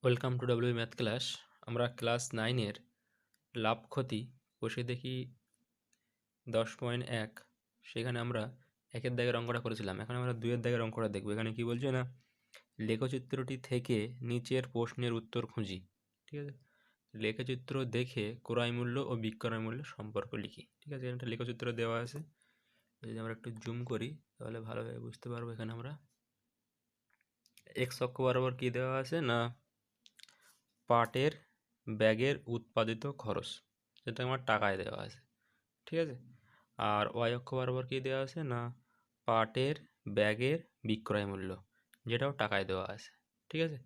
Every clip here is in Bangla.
Welcome to W math class. আমরা ক্লাস 9-এর লাভ ক্ষতি কষে দেখি 10.1 সেখানে আমরা 1-এর দাগের অঙ্কটা করেছিলাম। এখন আমরা 2-এর দাগের অঙ্কটা দেখব। এখানে কি বলছে না, লেখচিত্রটি থেকে নিচের প্রশ্নের উত্তর খুঁজি। ঠিক আছে, লেখচিত্র দেখে ক্রয় মূল্য ও বিক্রয় মূল্যের সম্পর্ক লিখি। ঠিক আছে, এখানে একটা লেখচিত্র দেওয়া আছে, যদি আমরা একটু জুম করি তাহলে ভালোভাবে বুঝতে পারবো। এখানে আমরা এক্স অক্ষ বরাবর কী দেওয়া আছে না, পাটের ব্যাগের উৎপাদিত খরচ, যেটা আমার টাকায় দেওয়া আছে। ঠিক আছে, আর ওয়াই অক্ষ বরাবর কী দেওয়া আছে না, পাটের ব্যাগের বিক্রয় মূল্য, যেটাও টাকায় দেওয়া আছে। ঠিক আছে,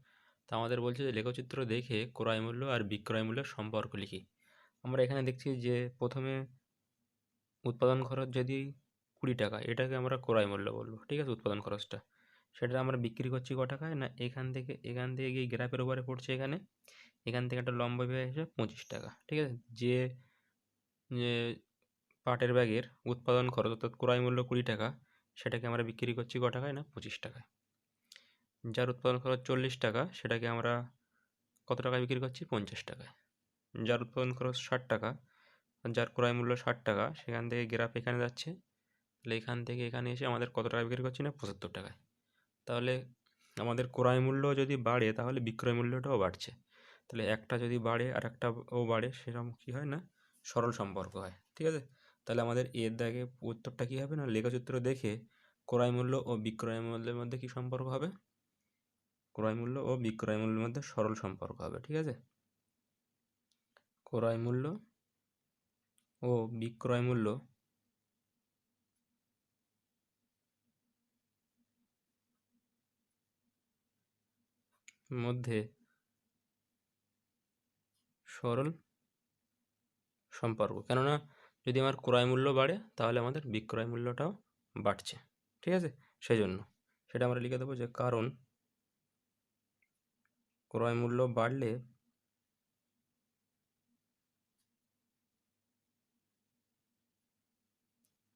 তা আমাদের বলছে যে লেখচিত্র দেখে ক্রয় মূল্য আর বিক্রয় মূল্যের সম্পর্ক লিখি। আমরা এখানে দেখছি যে প্রথমে উৎপাদন খরচ যদি 20 টাকা, এটাকে আমরা ক্রয় মূল্য বলবো। ঠিক আছে, উৎপাদন খরচটা, সেটা আমরা বিক্রি করছি ক টাকায় না, এখান থেকে গিয়ে গ্রাফের উপরে পড়ছে, এখান থেকে একটা লম্ব বেয়ে এসে 25 টাকা। ঠিক আছে, যে পাটের ব্যাগের উৎপাদন খরচ অর্থাৎ ক্রয় মূল্য 20 টাকা, সেটাকে আমরা বিক্রি করছি ক টাকায় না, 25 টাকায়। যার উৎপাদন খরচ 40 টাকা, সেটাকে আমরা কত টাকায় বিক্রি করছি, 50 টাকায়। যার উৎপাদন খরচ 60 টাকা, যার ক্রয় মূল্য 60 টাকা, সেখান থেকে গ্রাফ এখানে যাচ্ছে, তাহলে এখান থেকে এখানে এসে আমাদের কত টাকা বিক্রি করছি না, 75 টাকায়। তাহলে আমাদের ক্রয় মূল্য যদি বাড়ে তাহলে বিক্রয় মূল্যটাও বাড়ছে। তাহলে একটা যদি বাড়ে আর একটাও বাড়ে, সেরকম কী হয় না, সরল সম্পর্ক হয়। ঠিক আছে, তাহলে আমাদের এর দাগে উত্তরটা কী হবে না, লেখচিত্র দেখে ক্রয় মূল্য ও বিক্রয় মূল্যের মধ্যে কী সম্পর্ক হবে, ক্রয় মূল্য ও বিক্রয় মূল্যের মধ্যে সরল সম্পর্ক হবে। ঠিক আছে, ক্রয় মূল্য ও বিক্রয় মূল্য মধ্যে সরল সম্পর্ক, কেননা যদি আমার ক্রয় মূল্য বাড়ে তাহলে আমাদের বিক্রয় মূল্যটাও বাড়ছে। ঠিক আছে, সেই জন্য সেটা আমরা লিখে দেবো যে কারণ ক্রয় মূল্য বাড়লে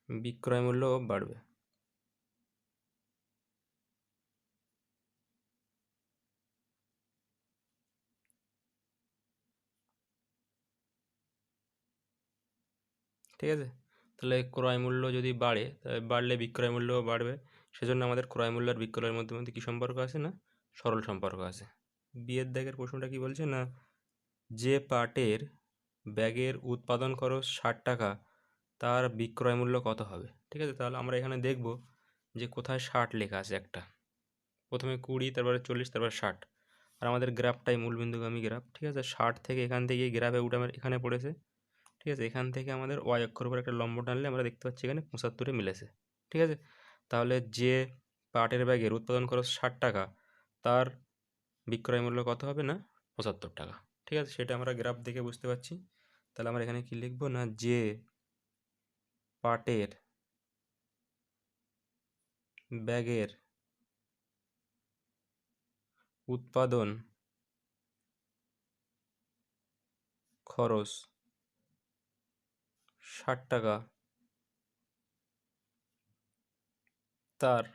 বিক্রয় মূল্যও বাড়বে। ঠিক আছে, তাহলে ক্রয় মূল্য যদি বাড়ে, তাহলে বাড়লে বিক্রয় মূল্যও বাড়বে। সেজন্য আমাদের ক্রয় মূল্য আর বিক্রয়ের মধ্যে কী সম্পর্ক আছে না, সরল সম্পর্ক আছে। বিয়ের দাগের প্রশ্নটা কি বলছে না, যে পাটের ব্যাগের উৎপাদন খরচ 60 টাকা, তার বিক্রয় মূল্য কত হবে। ঠিক আছে, তাহলে আমরা এখানে দেখব যে কোথায় 60 লেখা আছে একটা, প্রথমে 20, তারপরে 40, তারপরে 60, আর আমাদের গ্রাফটাই মূলবিন্দুগামী গ্রাফ। ঠিক আছে, 60 থেকে এখান থেকে গ্রাফে উঠে আমার এখানে পড়েছে। ঠিক আছে, এখান থেকে আমাদের ওয়াই অক্ষর উপর একটা লম্ব টানলে আমরা দেখতে পাচ্ছি এখানে 75-এ মিলেছে। ঠিক আছে, তাহলে যে পাটের ব্যাগের উৎপাদন খরচ 60 টাকা, তার বিক্রয় মূল্য কত হবে না, 75 টাকা। ঠিক আছে, সেটা আমরা গ্রাফ দেখে বুঝতে পারছি। তাহলে আমরা এখানে কি লিখবো না, যে পাটের ব্যাগের উৎপাদন খরচ 60 টাকা, তার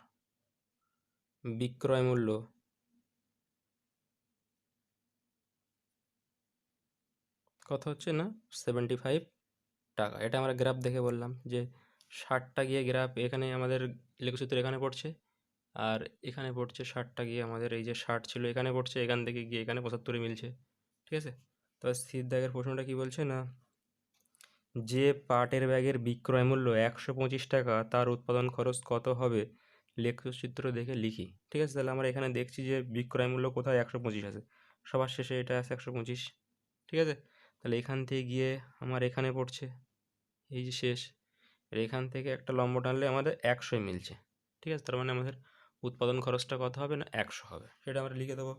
বিক্রয় মূল্য কত হচ্ছে না, 75 টাকা। এটা আমরা গ্রাফ দেখে বললাম যে 60টা গিয়ে গ্রাফ এখানে আমাদের লেখচিত্র এখানে পড়ছে, আর এখানে পড়ছে 60টা গিয়ে আমাদের এই যে 60 ছিল এখানে পড়ছে, এখান থেকে গিয়ে এখানে 75-এ মিলছে। ঠিক আছে, তো স্থির দাগের প্রশ্নটা কি বলছে না, যে পাটের ব্যাগের বিক্রয় মূল্য 125 টাকা, তার উৎপাদন খরচ কত হবে, লেখচিত্র দেখে লিখি। ঠিক আছে, তাহলে আমরা এখানে দেখছি যে বিক্রয় মূল্য কোথায় 125 আছে, সবার শেষে এটা আছে 125। ঠিক আছে, তাহলে এখান থেকে গিয়ে আমার এখানে পড়ছে, এই যে শেষ, আর এখান থেকে একটা লম্ব টানলে আমাদের 100-এ মিলছে। ঠিক আছে, তার মানে আমাদের উৎপাদন খরচটা কত হবে না, 100 হবে। সেটা আমরা লিখে দেবো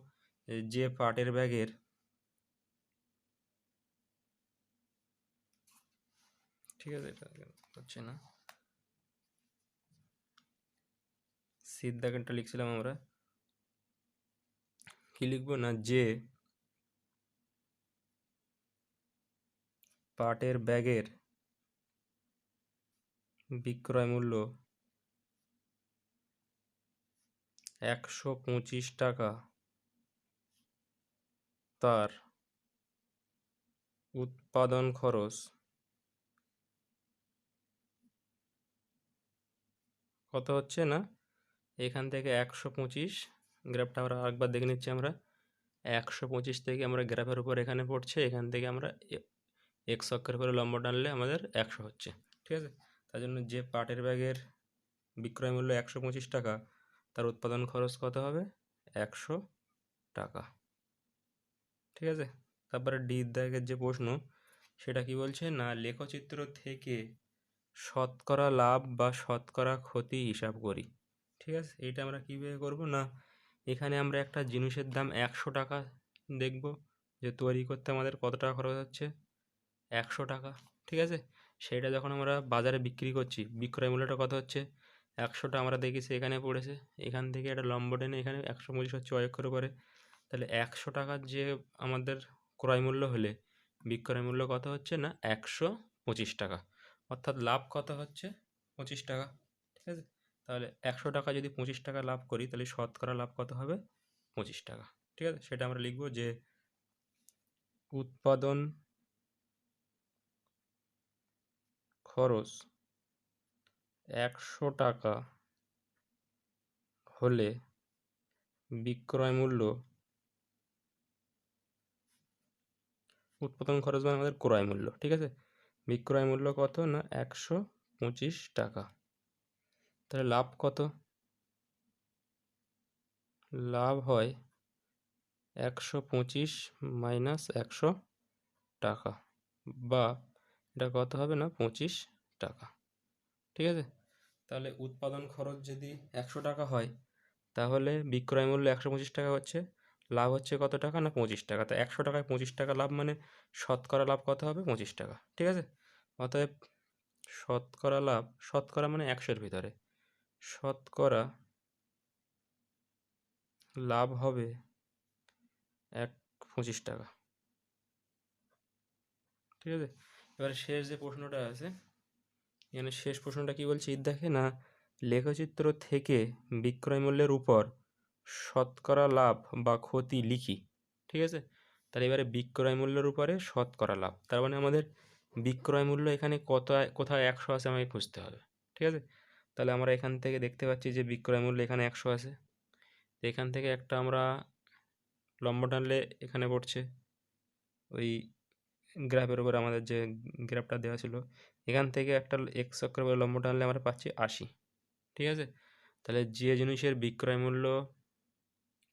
যে পাটের ব্যাগের, ঠিক আছে, এটা হচ্ছে না, সির দাগেরটা লিখছিলাম আমরা, কি লিখবো না, যে পাটের ব্যাগের বিক্রয় মূল্য 125 টাকা, তার উৎপাদন খরচ কত হচ্ছে না, এখান থেকে 125, গ্রাফটা আমরা আরেকবার দেখে নিচ্ছি। আমরা 125 থেকে আমরা গ্রাফের উপর এখানে পড়ছে, এখান থেকে আমরা এক্স অক্ষের উপরে লম্ব টানলে আমাদের 100 হচ্ছে। ঠিক আছে, তার জন্য যে পাটের ব্যাগের বিক্রয় মূল্য 125 টাকা, তার উৎপাদন খরচ কত হবে? 100 টাকা। ঠিক আছে, তারপরে ডি দাগের যে প্রশ্ন, সেটা কি বলছে না, লেখচিত্র থেকে শতকরা লাভ বা শতকরা ক্ষতি হিসাব করি। ঠিক আছে, এইটা আমরা কীভাবে করব না, এখানে আমরা একটা জিনিসের দাম 100 টাকা দেখব, যে তৈরি করতে আমাদের কত টাকা খরচ হচ্ছে, 100 টাকা। ঠিক আছে, সেইটা যখন আমরা বাজারে বিক্রি করছি, বিক্রয় মূল্যটা কত হচ্ছে, 100টা আমরা দেখেছি এখানে পড়েছে, এখান থেকে একটা লম্ব টেনে এখানে 125 হচ্ছে অক্ষের উপরে, তাহলে 100 টাকার যে আমাদের ক্রয় মূল্য হলে বিক্রয় মূল্য কত হচ্ছে না, 125 টাকা, অর্থাৎ লাভ কত হচ্ছে, 25 টাকা। ঠিক আছে, তাহলে 100 টাকা যদি 25 টাকা লাভ করি, তাহলে শতকরা লাভ কত হবে, 25 টাকা। ঠিক আছে, সেটা আমরা লিখব যে উৎপাদন খরচ 100 টাকা হলে বিক্রয় মূল্য, উৎপাদন খরচ মানে আমাদের ক্রয় মূল্য। ঠিক আছে, বিক্রয় মূল্য কত না, 125 টাকা। তাহলে লাভ কত, লাভ হয় 125 মাইনাস 100 টাকা, বা এটা কত হবে না, 25 টাকা। ঠিক আছে, তাহলে উৎপাদন খরচ যদি 100 টাকা হয়, তাহলে বিক্রয় মূল্য 125 টাকা হচ্ছে, লাভ হচ্ছে কত টাকা না, 25 টাকা। তো 100 টাকায় 25 টাকা লাভ মানে শতকরা লাভ কত হবে, 25 টাকা। ঠিক আছে, অতএব শতকরা লাভ, শতকরা মানে 100-এর ভিতরে, শতকরা লাভ হবে 25 টাকা। ঠিক আছে, এবারে শেষ যে প্রশ্নটা আছে, এখানে শেষ প্রশ্নটা কি বলছে, দেখে না, লেখচিত্র থেকে বিক্রয় মূল্যের উপর শতকরা লাভ বা ক্ষতি লিখি। ঠিক আছে, তাহলে এবারে বিক্রয় মূল্যের উপরে শতকরা লাভ, তার মানে আমাদের বিক্রয় মূল্য এখানে কোথায় 100 আছে আমাকে খুঁজতে হবে। ঠিক আছে, তাহলে আমরা এখান থেকে দেখতে পাচ্ছি যে বিক্রয় মূল্য এখানে 100 আছে, এখান থেকে একটা আমরা লম্ব টানলে এখানে পড়ছে, ওই গ্রাফের উপর আমাদের যে গ্রাফটা দেওয়া ছিল, এখান থেকে একটা এক্স অক্ষের উপরে লম্ব টানলে আমরা পাচ্ছি 80। ঠিক আছে, তাহলে যে জিনিসের বিক্রয় মূল্য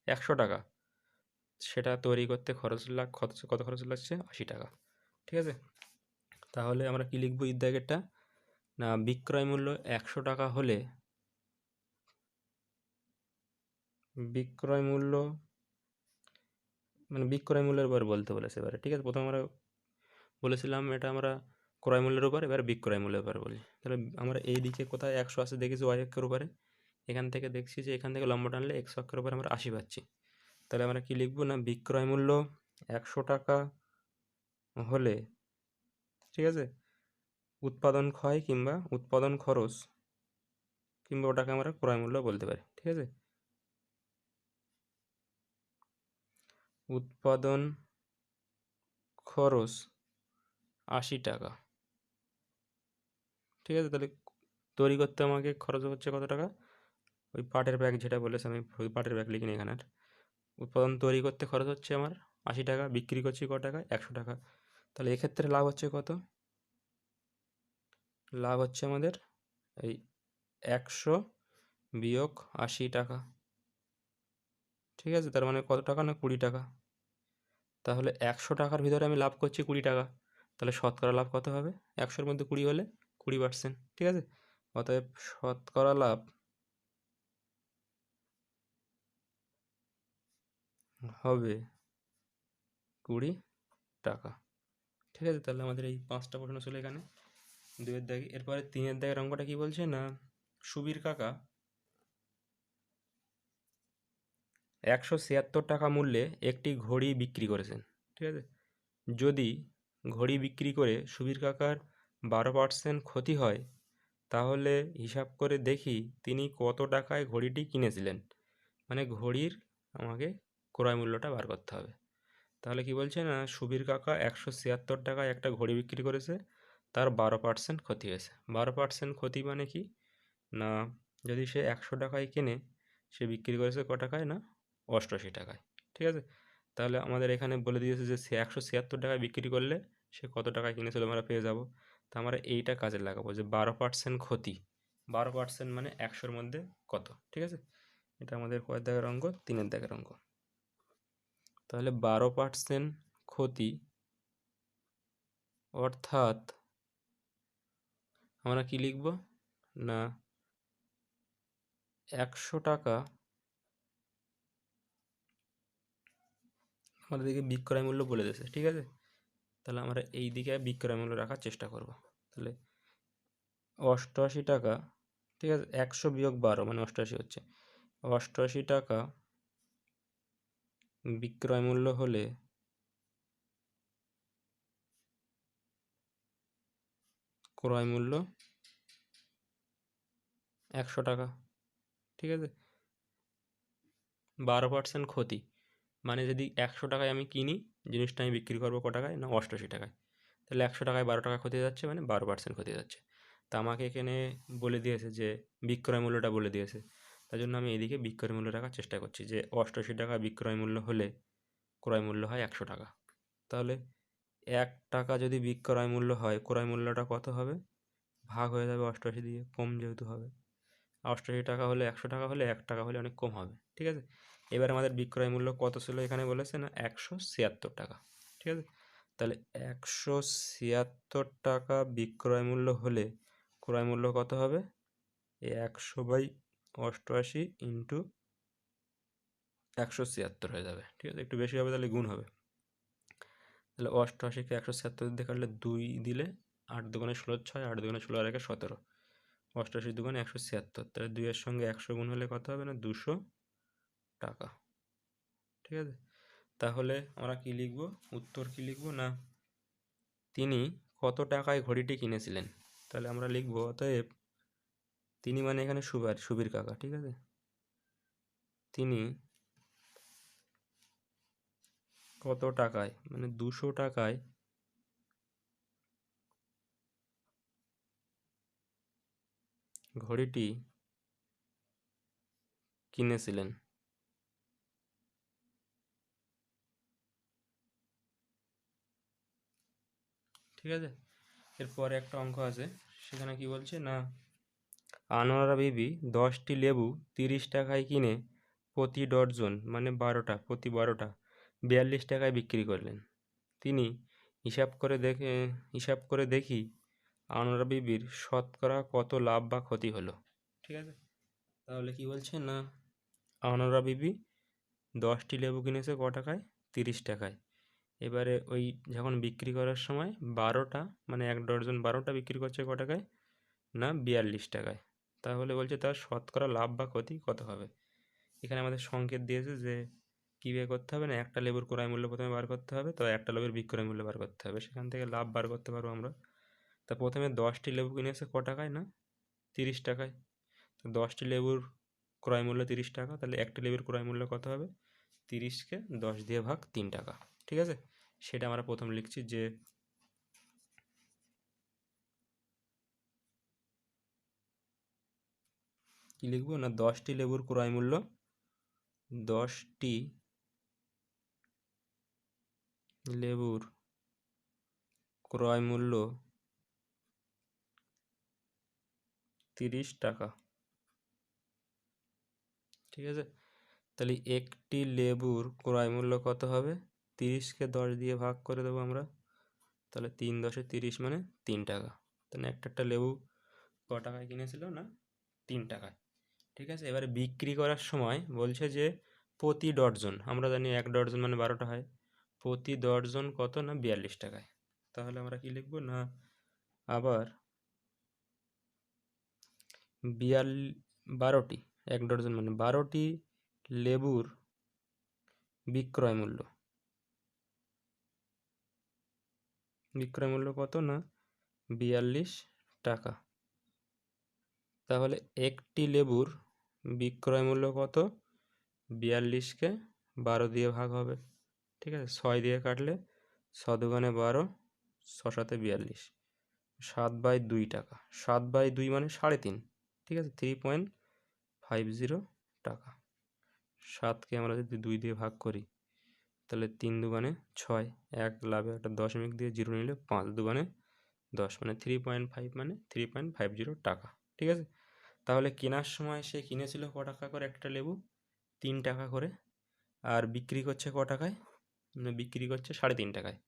100 টাকা, সেটা তৈরি করতে কত খরচ লাগছে, 80 টাকা। ঠিক আছে, তাহলে আমরা কি লিখবো ইদ্যাগেরটা না, বিক্রয় মূল্য 100 টাকা হলে বিক্রয় মূল্য, মানে বিক্রয় মূল্যের উপর বলতে বলেছে এবারে। ঠিক আছে, প্রথমে আমরা বলেছিলাম এটা আমরা ক্রয় মূল্যের উপর, এবার বিক্রয় মূল্যের উপর বলি। তাহলে আমরা এই দিকে কোথায় 100 আছে দেখেছি ওয়াই অক্ষের উপরে, এখান থেকে দেখছি যে এখান থেকে লম্ব টানলে এক্স অক্ষের উপরে আমরা 80 পাচ্ছি। তাহলে আমরা কি লিখবো না, বিক্রয় মূল্য 100 টাকা হলে, ঠিক আছে, উৎপাদন ক্ষয় কিংবা উৎপাদন খরচ, কিংবা ওটাকে আমরা ক্রয় মূল্য বলতে পারি। ঠিক আছে, উৎপাদন খরচ 80 টাকা। ঠিক আছে, তাহলে তৈরি করতে আমাকে খরচ হচ্ছে কত টাকা, ওই পাটের ব্যাগ যেটা বলেছে, আমি ওই পাটের ব্যাগ লিখিনি এখানে। উৎপাদন তৈরি করতে খরচ হচ্ছে আমার 80 টাকা, বিক্রি করছি কত টাকা, 100 টাকা। তাহলে এক্ষেত্রে লাভ হচ্ছে কত, লাভ হচ্ছে আমাদের এই 100 বিয়োগ 80 টাকা। ঠিক আছে, তার মানে কত টাকা না, 20 টাকা। তাহলে 100 টাকার ভিতরে আমি লাভ করছি 20 টাকা, তাহলে শতকরা লাভ কত হবে, 100-এর মধ্যে 20 হলে 20%। ঠিক আছে, অতএব শতকরা লাভ হবে 20 টাকা। ঠিক আছে, তাহলে আমাদের এই 5টা প্রশ্ন ছিল এখানে 2-এর দাগে। এরপরে 3-এর দাগের অঙ্কটা কি বলছে না, সুবীর কাকা 176 টাকা মূল্যে একটি ঘড়ি বিক্রি করেছেন। ঠিক আছে, যদি ঘড়ি বিক্রি করে সুবীর কাকার 12% ক্ষতি হয়, তাহলে হিসাব করে দেখি তিনি কত টাকায় ঘড়িটি কিনেছিলেন। মানে ঘড়ির আমাকে ক্রয় মূল্যটা বার করতে হবে। তাহলে কি বলছে না, সুবীর কাকা 176 টাকায় একটা ঘড়ি বিক্রি করেছে, তার 12% ক্ষতি হয়েছে। 12% ক্ষতি মানে কি না, যদি সে 100 টাকায় কেনে, সে বিক্রি করেছে ক টাকায় না 88 টাকায়। ঠিক আছে, তাহলে আমাদের এখানে বলে দিয়েছে যে সে 176 টাকায় বিক্রি করলে সে কত টাকায় কিনেছিল আমরা পেয়ে যাব। তা আমরা এইটা কাজে লাগাবো যে 12% ক্ষতি, 12% মানে 100-র মধ্যে কত। ঠিক আছে, এটা আমাদের কয়ের দাগের অঙ্ক, 3-এর দাগের অঙ্ক। তাহলে 12% ক্ষতি অর্থাৎ আমরা কি লিখব না, 100 টাকা আমাদের দিকে বিক্রয় মূল্য বলে দিয়েছে। ঠিক আছে, তাহলে আমরা এই দিকে বিক্রয় মূল্য রাখার চেষ্টা করব। তাহলে 88 টাকা, ঠিক আছে, 100 বিয়োগ 12 মানে 88 হচ্ছে। 88 টাকা বিক্রয় মূল্য হলে ক্রয় মূল্য 100 টাকা। ঠিক আছে, 12% ক্ষতি মানে যদি 100 টাকায় আমি কিনি, জিনিসটা আমি বিক্রি করবো ক টাকায় না 88 টাকায়। তাহলে 100 টাকায় 12 টাকা ক্ষতি যাচ্ছে মানে 12% ক্ষতি যাচ্ছে। তা আমাকে এখানে বলে দিয়েছে যে বিক্রয় মূল্যটা বলে দিয়েছে, তার জন্য আমি এদিকে বিক্রয় মূল্য রাখার চেষ্টা করছি যে 88 টাকা বিক্রয় মূল্য হলে ক্রয় মূল্য হয় 100 টাকা। তাহলে 1 টাকা যদি বিক্রয় মূল্য হয়, ক্রয় মূল্যটা কত হবে, ভাগ হয়ে যাবে 88 দিয়ে, কম যেহেতু হবে। 88 টাকা হলে 100 টাকা হলে 1 টাকা হলে অনেক কম হবে। ঠিক আছে, এবার আমাদের বিক্রয় মূল্য কত ছিল এখানে বলেছে না 176 টাকা। ঠিক আছে, তাহলে 176 টাকা বিক্রয় মূল্য হলে ক্রয় মূল্য কত হবে, 100/88 ইন্টু 176 হয়ে যাবে। ঠিক আছে, একটু বেশি হবে তাহলে গুণ হবে। তাহলে 88-কে 176 দিয়ে কাটলে 2 দিলে 8 দুগুণে 16, 6, 8 দুগুণে 16 আর 1 17, 88 দুগুণে 176, তাহলে 2-এর সঙ্গে 100 গুণ হলে কত হবে না 200 টাকা। ঠিক আছে, তাহলে আমরা কি লিখব, উত্তর কি লিখব না, তিনি কত টাকায় ঘড়িটি কিনেছিলেন। তাহলে আমরা লিখব অতএব, তিনি মানে এখানে সুবীর কাকা। ঠিক আছে, তিনি কত টাকায় মানে 200 টাকায় ঘড়িটি কিনেছিলেন। ঠিক আছে, এরপরে একটা অঙ্ক আছে, সেখানে কি বলছে না, আনোয়ারা বিবি 10টি লেবু 30 টাকায় কিনে প্রতি ডজন মানে 12টা, প্রতি 12টা 42 টাকায় বিক্রি করলেন। তিনি হিসাব করে দেখি আনোয়ারা বিবির শতকরা কত লাভ বা ক্ষতি হলো। ঠিক আছে, তাহলে কি বলছে না, আনোয়ারা বিবি 10টি লেবু কিনেছে ক টাকায়, 30 টাকায়। এবারে ওই যখন বিক্রি করার সময় 12টা মানে 1 ডজন 12টা বিক্রি করছে ক টাকায় না 42 টাকায়। তাহলে বলছে তার শতকরা লাভ বা ক্ষতি কত হবে। এখানে আমাদের সংকেত দিয়েছে যে কীভাবে করতে হবে না, একটা লেবুর ক্রয় মূল্য প্রথমে বার করতে হবে, তো একটা লেবুর বিক্রয় মূল্য বার করতে হবে, সেখান থেকে লাভ বার করতে পারবো আমরা। তা প্রথমে 10টি লেবু কিনেছে ক টাকায় না 30 টাকায়। তো 10টি লেবুর ক্রয় মূল্য 30 টাকা, তাহলে একটি লেবুর ক্রয় মূল্য কত হবে, 30কে 10 দিয়ে ভাগ 3 টাকা। ঠিক আছে, সেটা আমরা প্রথম লিখছি যে কি লিখবো না, 10টি লেবুর ক্রয় মূল্য, 10টি লেবুর ক্রয় মূল্য 30 টাকা। ঠিক আছে, তাহলে একটি লেবুর ক্রয় মূল্য কত হবে, 30কে 10 দিয়ে ভাগ করে দেবো আমরা, তাহলে 3 10 30 মানে 3 টাকা। তাহলে একটা লেবু ক টাকায় কিনেছিল না 3 টাকায়। ঠিক আছে, এবারে বিক্রি করার সময় বলছে যে প্রতি ডজন, আমরা জানি 1 ডজন মানে 12টা হয়, প্রতি ডজন কত না 42 টাকায়। তাহলে আমরা কি লিখবো না, আবার 12টি, 1 ডজন মানে 12টি লেবুর বিক্রয় মূল্য, বিক্রয় মূল্য কত না 42 টাকা। তাহলে একটি লেবুর বিক্রয় মূল্য কত, 42কে 12 দিয়ে ভাগ হবে। ঠিক আছে, 6 দিয়ে কাটলে 6 দুগুণে 12, 6 সাথে 42, 7/2 টাকা। 7/2 মানে 3.5, ঠিক আছে, 3.50 টাকা। 7কে আমরা যদি 2 দিয়ে ভাগ করি তাহলে 3 দুগুণে 6, 1 লাভে একটা দশমিক দিয়ে 0 নিলে 5 দুগুণে 10, মানে 3.5 মানে 3.50 টাকা। ঠিক আছে, তাহলে কেনার সময় সে কিনেছিল ক টাকা করে একটা লেবু? 3 টাকা করে। আর বিক্রি করছে ক টাকায়? বিক্রি করছে 3.5 টাকায়।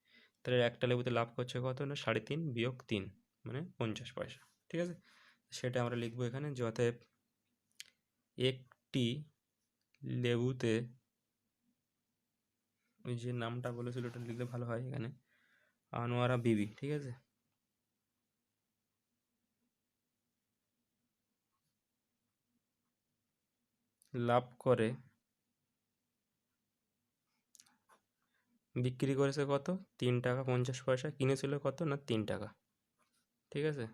তাহলে একটা লেবুতে লাভ করছে কত? না 3.5 বিয়োগ 3 মানে 50 পয়সা। ঠিক আছে, সেটা আমরা লিখবো এখানে যে অতএব একটি লেবুতে, ওই যে নামটা বলেছিল ওটা লিখলে ভালো হয় এখানে, আনোয়ারা বিবি, ঠিক আছে, লাভ করে বিক্রি করেছে কত? 3 টাকা 50 পয়সা। কিনেছিল কত? না 3 টাকা। ঠিক আছে,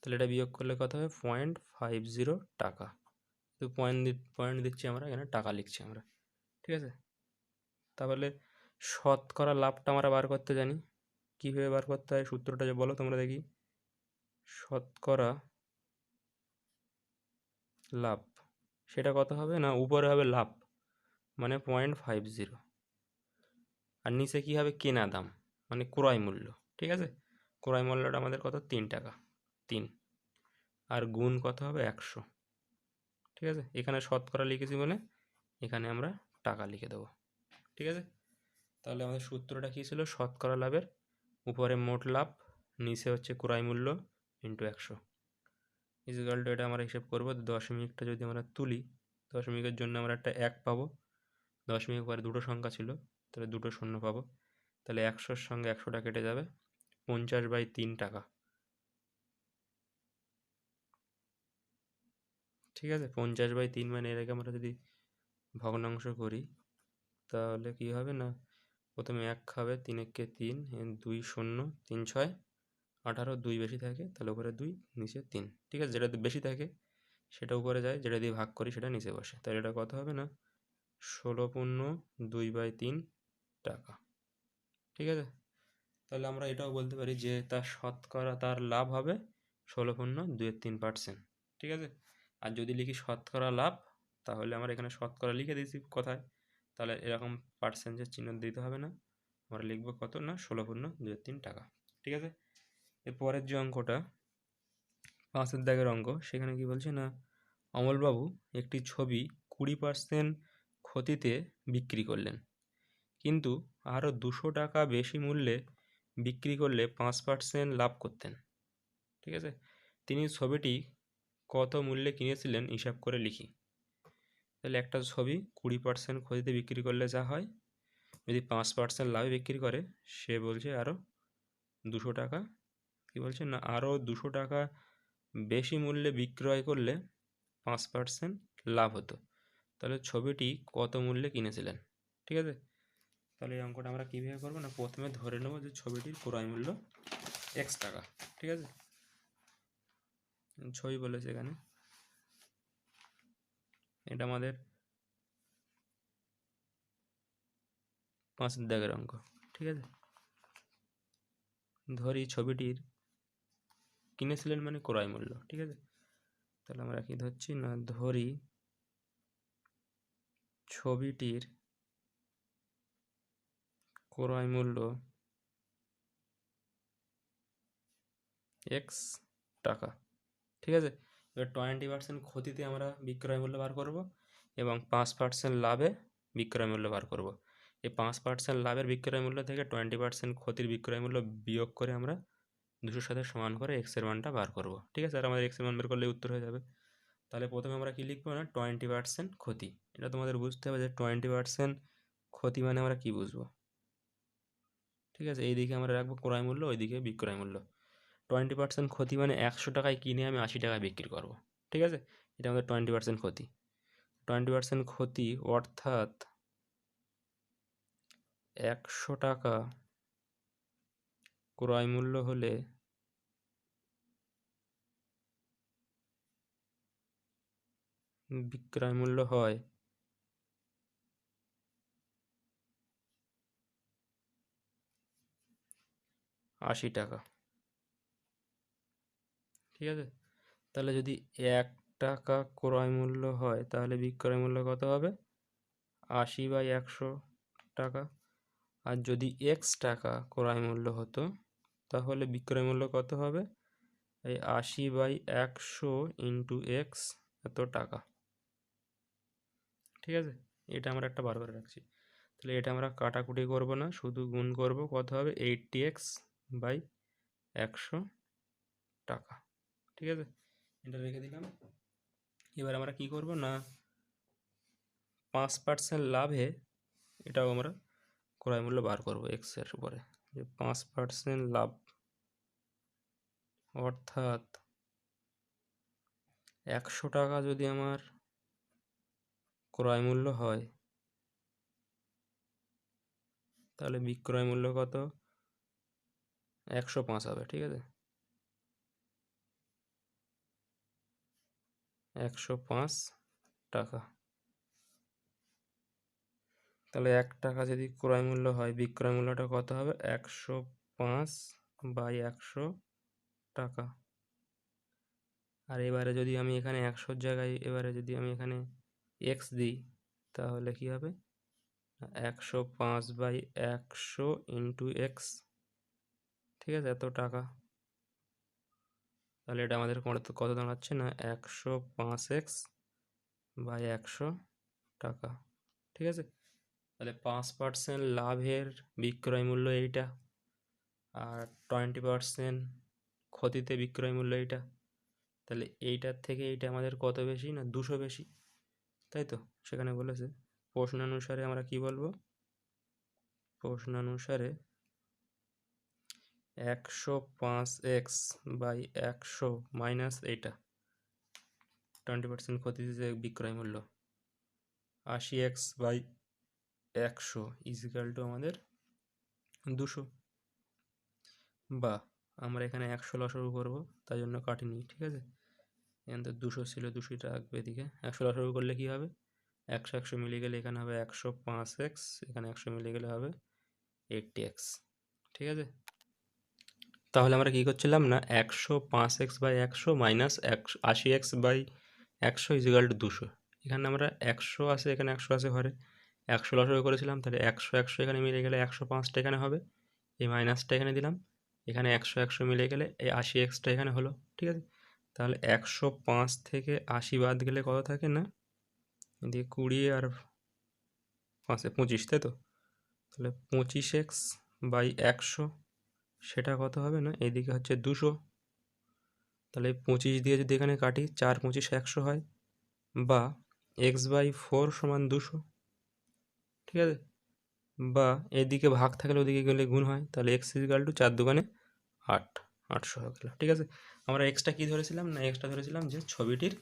তাহলে এটা বিয়োগ করলে কত হবে? 0.50 টাকা। তো পয়েন্ট দিচ্ছি আমরা, এখানে টাকা লিখছি আমরা। ঠিক আছে, তাহলে শতকরা লাভটা আমরা বার করতে জানি। কীভাবে বার করতে হয় সূত্রটা যে বলো তোমরা দেখি। শতকরা লাভ সেটা কত হবে? না উপরে হবে লাভ মানে 0.50, আর নিচে কী হবে? কেনা দাম মানে ক্রয় মূল্য। ঠিক আছে, ক্রয় মূল্যটা আমাদের কত? 3 টাকা। 3 আর গুণ কত হবে? 100। ঠিক আছে, এখানে শতকরা লিখেছি বলে এখানে আমরা টাকা লিখে দেবো। ঠিক আছে, তাহলে আমাদের সূত্রটা কী ছিল? শতকরা লাভের উপরে মোট লাভ, নিচে হচ্ছে ক্রয় মূল্য ইন্টু 100 ইজিক্যাল টু, এটা আমরা হিসেব করবো। দশমিকটা যদি আমরা তুলি, দশমিকের জন্য আমরা একটা 1 পাবো। দশমিকের পরে দুটো সংখ্যা ছিল, তাহলে দুটো শূন্য পাবো। তাহলে 100-র সঙ্গে 100টা কেটে যাবে, 50/3 টাকা। ঠিক আছে, 50/3 মানে এটাকে আমরা যদি ভগ্নাংশ করি তাহলে কী হবে? না প্রথমে 1 খাবে, 3 একে 3, 2 শূন্য, 3 6 18, 2 বেশি থাকে তাহলে উপরে 2 নিচে 3। ঠিক আছে, যেটা বেশি থাকে সেটা উপরে যায়, যেটা দিয়ে ভাগ করি সেটা নিচে বসে। তাহলে এটা কত হবে? না 16.2/3 টাকা। ঠিক আছে, তাহলে আমরা এটাও বলতে পারি যে তার শতকরা তার লাভ হবে 16.23%। ঠিক আছে, আর যদি লিখি শতকরা লাভ তাহলে আমরা এখানে শতকরা লিখে দিয়েছি কথায়, তাহলে এরকম পার্সেন্টেজ চিহ্ন দিতে হবে না, আমরা লিখবো কত? না 16.23 টাকা। ঠিক আছে, এর পরের যে অঙ্কটা 5-এর দাগের অঙ্ক, সেখানে কি বলছে? না অমলবাবু একটি ছবি 20% ক্ষতিতে বিক্রি করলেন, কিন্তু আরও 200 টাকা বেশি মূল্যে বিক্রি করলে 5% লাভ করতেন। ঠিক আছে, তিনি ছবিটি কত মূল্যে কিনেছিলেন হিসাব করে লিখি। তাহলে একটা ছবি 20% ক্ষতিতে বিক্রি করলে যা হয়, যদি 5% লাভে বিক্রি করে, সে বলছে আরও 200 টাকা, কী বলছে? না আরও 200 টাকা বেশি মূল্যে বিক্রয় করলে 5% লাভ হতো। তাহলে ছবিটি কত মূল্যে কিনেছিলেন? ঠিক আছে, তাহলে এই অঙ্কটা আমরা কীভাবে করবো? না প্রথমে ধরে নেবো যে ছবিটির ক্রয় মূল্য x টাকা। ঠিক আছে, ছবি বলেছে এখানে, এটা আমাদের 5-এর দাগের অঙ্ক। ঠিক আছে, ধরি ছবিটির কিনেছিলেন মানে ক্রয় মূল্য। ঠিক আছে, তাহলে আমরা কি ধরছি? না ধরি ছবিটির ক্রয় মূল্য x টাকা। ঠিক আছে, এবার 20% ক্ষতিতে আমরা বিক্রয় মূল্য বার করব এবং 5% লাভে বিক্রয় মূল্য বার করব। এই 5% লাভের বিক্রয় মূল্য থেকে 20% ক্ষতির বিক্রয় মূল্য বিয়োগ করে আমরা 200-র সাথে সমান করে এক্সের মানটা বার করব। ঠিক আছে, আর আমাদের এক্সের মান বের করলে উত্তর হয়ে যাবে। তাহলে প্রথমে আমরা কী লিখবো? না 20% ক্ষতি। এটা তোমাদের বুঝতে হবে যে 20% ক্ষতি মানে আমরা কী বুঝবো। ঠিক আছে, এই দিকে আমরা রাখবো ক্রয় মূল্য, ওই দিকে বিক্রয় মূল্য। 20% ক্ষতি মানে 100 টাকায় কিনে আমি 80 টাকায় বিক্রি করব। ঠিক আছে, এটা আমাদের 20% ক্ষতি। 20% ক্ষতি অর্থাৎ 100 টাকা ক্রয় মূল্য হলে বিক্রয় মূল্য হয় 80 টাকা। ঠিক আছে, তাহলে যদি 1 টাকা ক্রয় মূল্য হয় তাহলে বিক্রয় মূল্য কত হবে? 80/100 টাকা। আর যদি এক্স টাকা ক্রয় মূল্য হতো তাহলে বিক্রয় মূল্য কত হবে? এই 80/100 ইন্টু এক্স এত টাকা। ঠিক আছে, এটা আমরা একটা বার করে রাখছি। তাহলে এটা আমরা কাটাকুটি করব না, শুধু গুণ করব। কত হবে? 80x/100 টাকা। ঠিক আছে, এটা রেখে দিলাম। এবার আমরা কি করব না, 5% লাভে এটাও আমরা ক্রয় মূল্য বার করব এক্সের উপরে, যে 5% লাভ, অর্থাৎ 100 টাকা যদি আমার ক্রয় মূল্য হয় তাহলে বিক্রয় মূল্য কত? 105 হবে। ঠিক আছে, 105 টাকা। তাহলে 1 টাকা যদি ক্রয় মূল্য হয় বিক্রয় মূল্যটা কত হবে? 105/100 টাকা। আর এবারে যদি আমি এখানে 100 জায়গায় এবারে যদি আমি এখানে এক্স দিই তাহলে কি হবে? 105/100 ইন্টু এক্স। ঠিক আছে, এত টাকা। তাহলে এটা আমাদের কত দাঁড়াচ্ছে না, 105x/100 টাকা। ঠিক আছে, তাহলে 5% লাভের বিক্রয় মূল্য এইটা, আর 20% ক্ষতিতে বিক্রয় মূল্য এইটা। তাহলে এইটার থেকে এইটা আমাদের কত বেশি না? 200 বেশি, তাই তো? সেখানে বলেছে প্রশ্নানুসারে আমরা কি বলবো? প্রশ্নানুসারে 105x/100 মাইনাস এইটা 20% ক্ষতিতে বিক্রয় মূল্য 80x/100 ইজিক্যাল টু আমাদের 200। বা আমরা এখানে 100 লসাগু করবো, তাই জন্য কাটিনি। ঠিক আছে, এখানে তো 200 ছিল, 200টা রাখবে এদিকে। 100 লসাগু করলে কি হবে? 100 মিলে গেলে এখানে হবে 105x, এখানে 100 মিলে গেলে হবে 80x। ঠিক আছে, তাহলে আমরা কি করছিলাম না, 105x/100 minus 80x/100 is equal two 200। এখানে আমরা 100 আছে, এখানে 100 আছে ঘরে, 100 লসাগু করেছিলাম, তাহলে 100 এখানে মিলে গেলে 105টা এখানে হবে, এই মাইনাসটা এখানে দিলাম। এখানে 100 মিলে গেলে এই 80xটা এখানে হলো। ঠিক আছে, তাহলে 105 থেকে 80 বাদ গেলে কত থাকে না, এদিকে 20 আর 5 25, তাই তো? তাহলে 25x/100 সেটা কত হবে না, এইদিকে হচ্ছে 200। তাহলে 25 দিয়ে যদি এখানে কাটি, 4 25 100 হয়, বা x/4 সমান 200। ঠিক আছে, বা এদিকে ভাগ থাকলে ওদিকে গেলে গুণ হয়, তাহলে x ইজিক্যাল টু 4 দুগুণে 8, 800 হয়ে গেল। ঠিক আছে, আমরা এক্সটা কি ধরেছিলাম না, এক্সটা ধরেছিলাম যে ছবিটির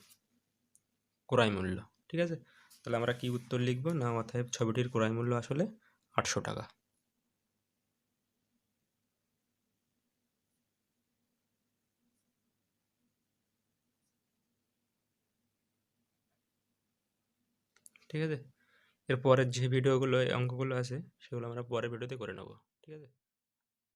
ক্রয় মূল্য। ঠিক আছে, তাহলে আমরা কি উত্তর লিখব না, অতএব ছবিটির ক্রয় মূল্য আসলে 800 টাকা। ঠিক আছে, এর পরের যে ভিডিওগুলো অঙ্কগুলো আছে সেগুলো আমরা পরের ভিডিওতে করে নেব। ঠিক আছে।